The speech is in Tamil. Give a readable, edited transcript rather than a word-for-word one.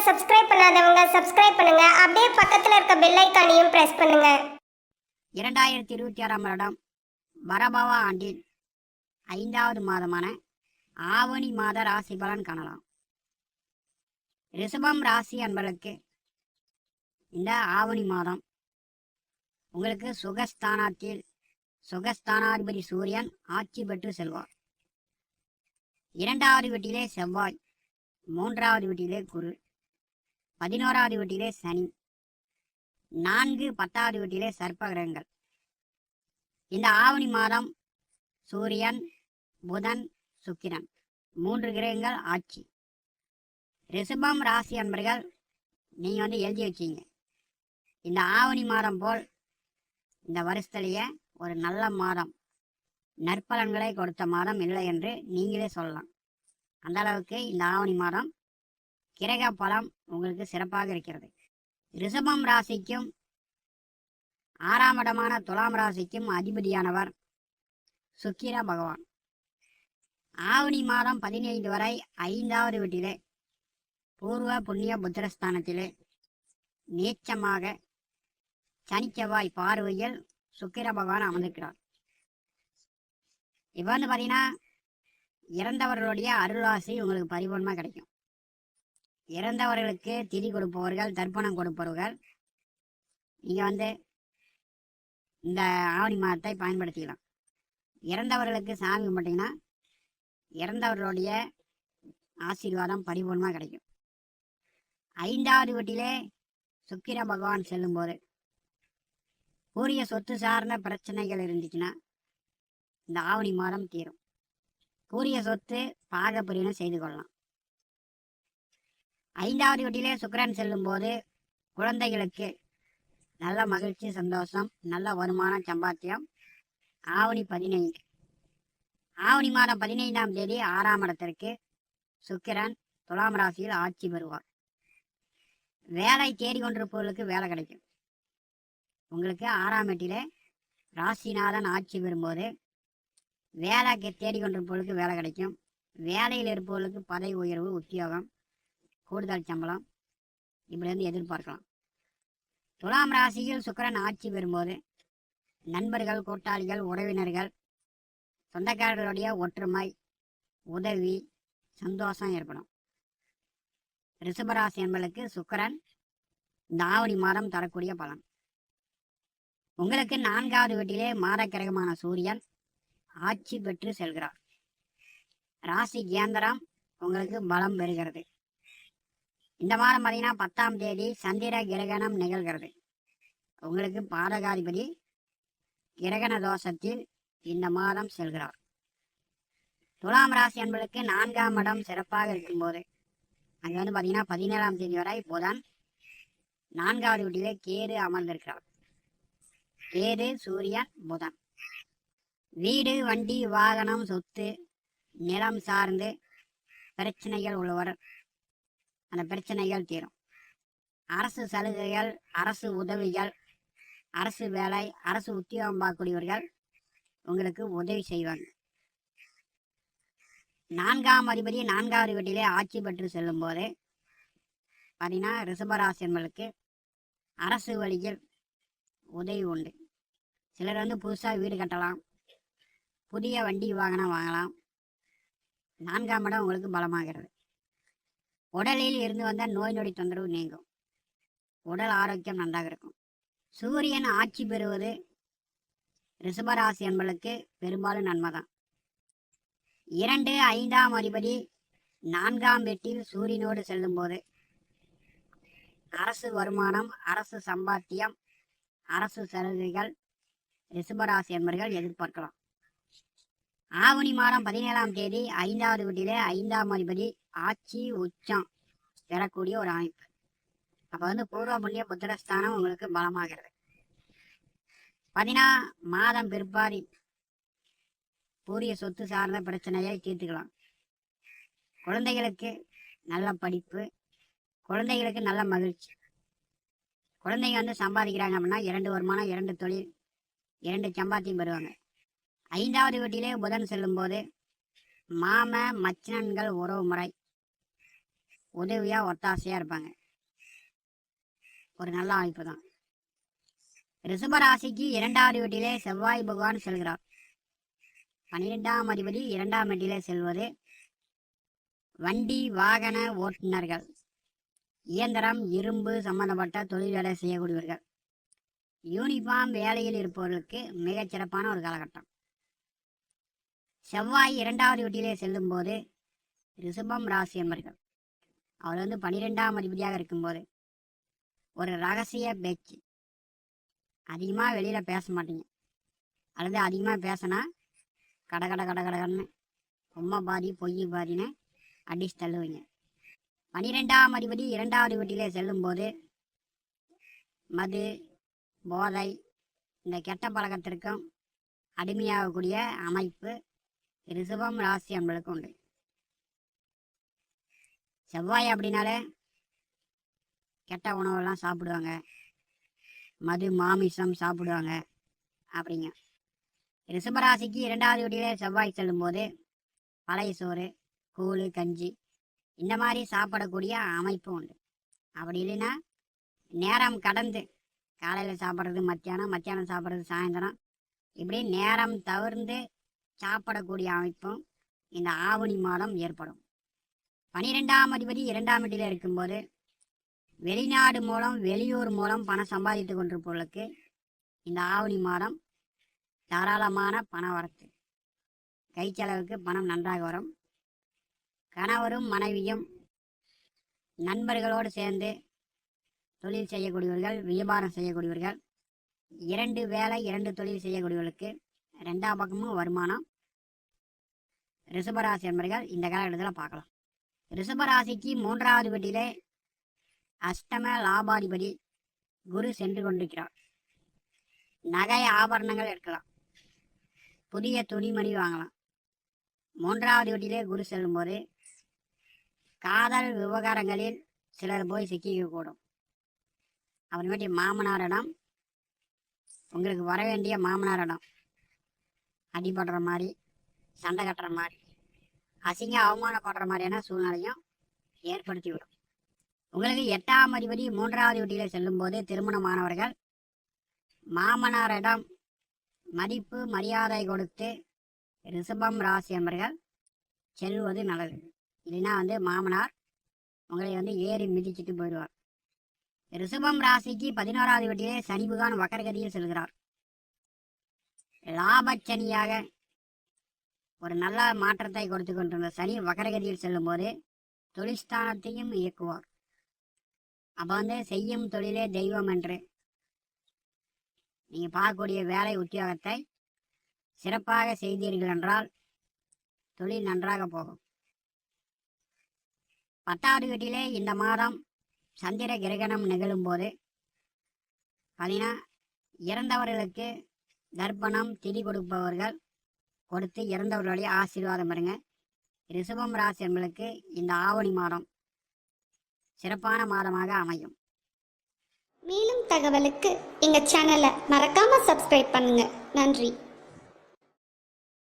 சப்ஸ்கிரைப் பண்ணாதவங்க சப்ஸ்கிரைப் பண்ணுங்க. அப்படியே பக்கத்துல இருக்க பெல் ஐகானையும் பிரஸ் பண்ணுங்க. 2026ஆம் வருடம் பரபவ ஆண்டின் 5வது மாதமான ஆவணி மாத ராசி பலன் காணலாம். ரிஷபம் ராசி அன்பர்களுக்கு இந்த ஆவணி மாதம் உங்களுக்கு சுகஸ்தானாதிபதி சூரியன் ஆட்சி பெற்று செல்வார். 2வது வீட்டிலே செவ்வாய், 3வது வீட்டிலே குரு, 11வது வீட்டிலே சனி, 4, 10வது வீட்டிலே சர்ப்ப கிரகங்கள். இந்த ஆவணி மாதம் சூரியன், புதன், சுக்கிரன் 3 கிரகங்கள் ஆட்சி. ரிஷபம் ராசி அன்பர்கள் நீங்க எழுதி வச்சீங்க, இந்த ஆவணி மாதம் போல் இந்த வருஷத்திலேயே ஒரு நல்ல மாதம், நற்பலன்களை கொடுத்த மாதம் இல்லை என்று நீங்களே சொல்லலாம். அந்த அளவுக்கு இந்த ஆவணி மாதம் கிரக பலம் உங்களுக்கு சிறப்பாக இருக்கிறது. ரிஷபம் ராசிக்கும் 6ஆம் இடமான துலாம் ராசிக்கும் அதிபதியானவர் சுக்கிர பகவான். ஆவணி மாதம் 15 வரை 5வது வீட்டிலே பூர்வ புண்ணிய புத்திரஸ்தானத்திலே நீச்சமாக சனிச்செவ்வாய் பார்வையில் சுக்கிர பகவான் அமர்ந்திருக்கிறார். இப்போ பார்த்தீங்கன்னா இறந்தவர்களுடைய அருளாசி உங்களுக்கு பரிபூர்ணமாக கிடைக்கும். இறந்தவர்களுக்கு திதி கொடுப்பவர்கள், தர்ப்பணம் கொடுப்பவர்கள் நீங்கள் இந்த ஆவணி மாதத்தை பயன்படுத்திக்கலாம். இறந்தவர்களுக்கு சாமி கும்பிட்டீங்கன்னா இறந்தவர்களுடைய ஆசீர்வாதம் பரிபூர்ணமாக கிடைக்கும். 5வது வீட்டிலே சுக்கிர பகவான் செல்லும்போது பூரிய சொத்து சார்ந்த பிரச்சனைகள் இருந்துச்சுன்னா இந்த ஆவணி மாதம் தீரும். பூரிய சொத்து பாகப்பிரிவினை செய்து கொள்ளலாம். 5வது வீட்டிலே சுக்கிரன் செல்லும் போது குழந்தைகளுக்கு நல்ல மகிழ்ச்சி, சந்தோஷம், நல்ல வருமானம், சம்பாத்தியம். ஆவணி 15, ஆவணி மாதம் 15ஆம் தேதி 6ஆம் இடத்திற்கு சுக்கிரன் துலாம் ராசியில் ஆட்சி பெறுவார். வேலை தேடிக்கொண்டிருப்பவர்களுக்கு வேலை கிடைக்கும். உங்களுக்கு 6ஆம் வீட்டிலே ராசிநாதன் ஆட்சி பெறும்போது வேலைக்கு தேடிக்கொண்டிருப்பவர்களுக்கு வேலை கிடைக்கும். வேலையில் இருப்பவர்களுக்கு பதவி உயர்வு, உத்தியோகம், கூடுதல் சம்பளம் இப்படி எதிர்பார்க்கலாம். துலாம் ராசியில் சுக்கிரன் ஆட்சி பெறும்போது நண்பர்கள், கூட்டாளிகள், உறவினர்கள், சொந்தக்காரர்களுடைய ஒற்றுமை, உதவி, சந்தோஷம் ஏற்படும். ரிஷபராசி என்பதற்கு சுக்கிரன் இந்த ஆவணி மாதம் தரக்கூடிய பலன். உங்களுக்கு 4வது வீட்டிலே மாத கிரகமான சூரியன் ஆட்சி பெற்று செல்கிறார். ராசி கேந்திரம் உங்களுக்கு பலம் பெறுகிறது. இந்த மாதம் பார்த்தீங்கன்னா 10ஆம் தேதி சந்திர கிரகணம் நிகழ்கிறது. உங்களுக்கு பாதகாதிபதி கிரகண தோஷத்தில் இந்த மாதம் செல்கிறார். துலாம் ராசி என்பதற்கு 4ஆம் இடம் சிறப்பாக இருக்கும்போது அங்கே பார்த்தீங்கன்னா 17ஆம் தேதி வரை புதன் 4வது வீட்டிலே கேது அமர்ந்திருக்கிறார். கேது, சூரியன், புதன். வீடு, வண்டி, வாகனம், சொத்து, நிலம் சார்ந்து பிரச்சனைகள் உள்ளவர் அந்த பிரச்சனைகள் தீரும். அரசு சலுகைகள், அரசு உதவிகள், அரசு வேலை, அரசு உத்தியோகம் பார்க்கக்கூடியவர்கள் உங்களுக்கு உதவி செய்வாங்க. 4ஆம் அதிபதி 4வது வீட்டிலே ஆட்சி பெற்று செல்லும் போது பார்த்தீங்கன்னா ரிஷபராசி என்பதற்கு அரசு வழியில் உதவி உண்டு. சிலர் புதுசாக வீடு கட்டலாம், புதிய வண்டி வாகனம் வாங்கலாம். 4ஆம் இடம் உங்களுக்கு பலமாகிறது. உடலில் இருந்து வந்த நோய் நொடி தொந்தரவு நீங்கும். உடல் ஆரோக்கியம் நன்றாக இருக்கும். சூரியன் ஆட்சி பெறுவது ரிஷபராசி என்பதற்கு பெரும்பாலும் நன்மைதான். 2, 5ஆம் அதிபதி 4ஆம் வீட்டில் சூரியனோடு செல்லும் போது அரசு வருமானம், அரசு சம்பாத்தியம், அரசு சலுகைகள் ரிஷபராசி என்பவர்கள் எதிர்பார்க்கலாம். ஆவணி மாதம் 17ஆம் தேதி 5வது வீட்டிலே 5ஆம் அதிபதி ஆட்சி உச்சம் பெறக்கூடிய ஒரு அமைப்பு. அப்போ பூர்வ புண்ணிய புத்திரஸ்தானம் உங்களுக்கு பலமாகிறது. பார்த்தீங்கன்னா மாதம் பிற்பாதி பூரிய சொத்து சார்ந்த பிரச்சனையை தீர்த்துக்கலாம். குழந்தைகளுக்கு நல்ல படிப்பு, குழந்தைகளுக்கு நல்ல மகிழ்ச்சி. குழந்தைங்க சம்பாதிக்கிறாங்க அப்படின்னா 2 வருமானம், 2 தொழில், 2 சம்பாத்தியம் பெறுவாங்க. 5வது வீட்டிலே புதன் செல்லும் போது மாம மச்சனன்கள் உறவு முறை உதவியாக ஒத்தாசையாக இருப்பாங்க. ஒரு நல்ல அமைப்பு தான். ரிஷபராசிக்கு 2வது வீட்டிலே செவ்வாய் பகவான் செல்கிறார். 12ஆம் அதிபதி 2ஆம் வீட்டிலே செல்வது வண்டி வாகன ஓட்டுநர்கள், இயந்திரம் இரும்பு சம்பந்தப்பட்ட தொழில் வேலை செய்யக்கூடியவர்கள், யூனிஃபார்ம் வேலையில் இருப்பவர்களுக்கு மிகச்சிறப்பான ஒரு காலகட்டம். செவ்வாய் 2வது வீட்டிலே செல்லும் போது ரிஷபம் ராசி என்பர்கள் அவர் 12ஆம் அதிபதியாக இருக்கும்போது ஒரு ரகசிய பேச்சு, அதிகமாக வெளியில் பேச மாட்டீங்க, அல்லது அதிகமாக பேசினா கடன்னு உண்மை பாதி பொய் பாதின்னு அடிச்சு தள்ளுவீங்க. 12ஆம் அதிபதி 2வது வீட்டிலே செல்லும்போது மது போதை இந்த கெட்ட பழக்கத்திற்கும் அடிமையாகக்கூடிய அமைப்பு ரிஷபம் ராசி என்பளுக்கு உண்டு. செவ்வாய் அப்படின்னாலே கெட்ட உணவெல்லாம் சாப்பிடுவாங்க, மது மாமிசம் சாப்பிடுவாங்க அப்படிங்க. ரிஷபராசிக்கு 2வது வீட்டிலே செவ்வாய் செல்லும்போது பழைய சோறு கூழ் கஞ்சி இந்த மாதிரி சாப்பிடக்கூடிய அமைப்பு உண்டு. அப்படி இல்லைன்னா நேரம் கடந்து காலையில் சாப்பிட்றது மத்தியானம் சாப்பிட்றது சாயந்தரம், இப்படி நேரம் தவிர்த்து சாப்பிடக்கூடிய அமைப்பும் இந்த ஆவணி மாதம் ஏற்படும். 12ஆம் அதிபதி 2ஆம் வீட்டில் இருக்கும்போது வெளிநாடு மூலம் வெளியூர் மூலம் பணம் சம்பாதித்து கொண்டிருப்பவர்களுக்கு இந்த ஆவணி மாதம் தாராளமான பண வரத்து, கை செலவுக்கு பணம் நன்றாக வரும். கணவரும் மனைவியும் நண்பர்களோடு சேர்ந்து தொழில் செய்யக்கூடியவர்கள், வியாபாரம் செய்யக்கூடியவர்கள், 2 வேலை 2 தொழில் செய்யக்கூடியவர்களுக்கு 2ஆம் பக்கமும் வருமானம் ரிஷபராசி என்பர்கள் இந்த காலகட்டத்தில் பார்க்கலாம். ரிஷபராசிக்கு 3வது வீட்டிலே அஷ்டம லாபாதிபதி குரு சென்று கொண்டிருக்கிறார். நகை ஆபரணங்கள் எடுக்கலாம், புதிய துணிமணி வாங்கலாம். 3வது வீட்டிலே குரு செல்லும்போது காதல் விவகாரங்களில் சிலர் போய் சிக்கிக்கக்கூடும். அப்புறமேட்டு மாமனாரிடம் உங்களுக்கு வர வேண்டிய மாமனாரிடம் அடிபடுற மாதிரி, சண்டை கட்டுற மாதிரி, அசிங்க அவமானப்படுற மாதிரியான சூழ்நிலையும் ஏற்படுத்தி விடும். உங்களுக்கு 8ஆம் அதிபதி 3வது வீட்டில் செல்லும்போது திருமணமானவர்கள் மாமனாரிடம் மதிப்பு மரியாதை கொடுத்து ரிஷபம் ராசி என்பர்கள் செல்வது நல்லது. இல்லைன்னா மாமனார் உங்களை ஏறி மிதிச்சுட்டு போயிடுவார். ரிஷபம் ராசிக்கு 11வது வீட்டிலே சனி பகவான் வக்கரகதியில் செல்கிறார். லாபச்சனியாக ஒரு நல்ல மாற்றத்தை கொடுத்து கொண்டிருந்த சனி வக்கரகதியில் செல்லும்போது தொழில்ஸ்தானத்தையும் இயக்குவார். அப்போ செய்யும் தொழிலே தெய்வம் என்று நீங்கள் பார்க்கக்கூடிய வேலை உத்தியோகத்தை சிறப்பாக செய்தீர்கள் என்றால் தொழில் நன்றாக போகும். 10வது வீட்டிலே இந்த மாதம் சந்திர கிரகணம் நிகழும் போது இறந்தவர்களுக்கு தர்ப்பணம் திதி கொடுப்பவர்கள் கொடுத்து இறந்தவர்களுடைய ஆசீர்வாதம் பெறுங்க. ரிஷபம் ராசி என்பதற்கு இந்த ஆவணி மாதம் சிறப்பான மாதமாக அமையும். மேலும் தகவலுக்கு எங்கள் சேனலை மறக்காமல் சப்ஸ்கிரைப் பண்ணுங்கள். நன்றி.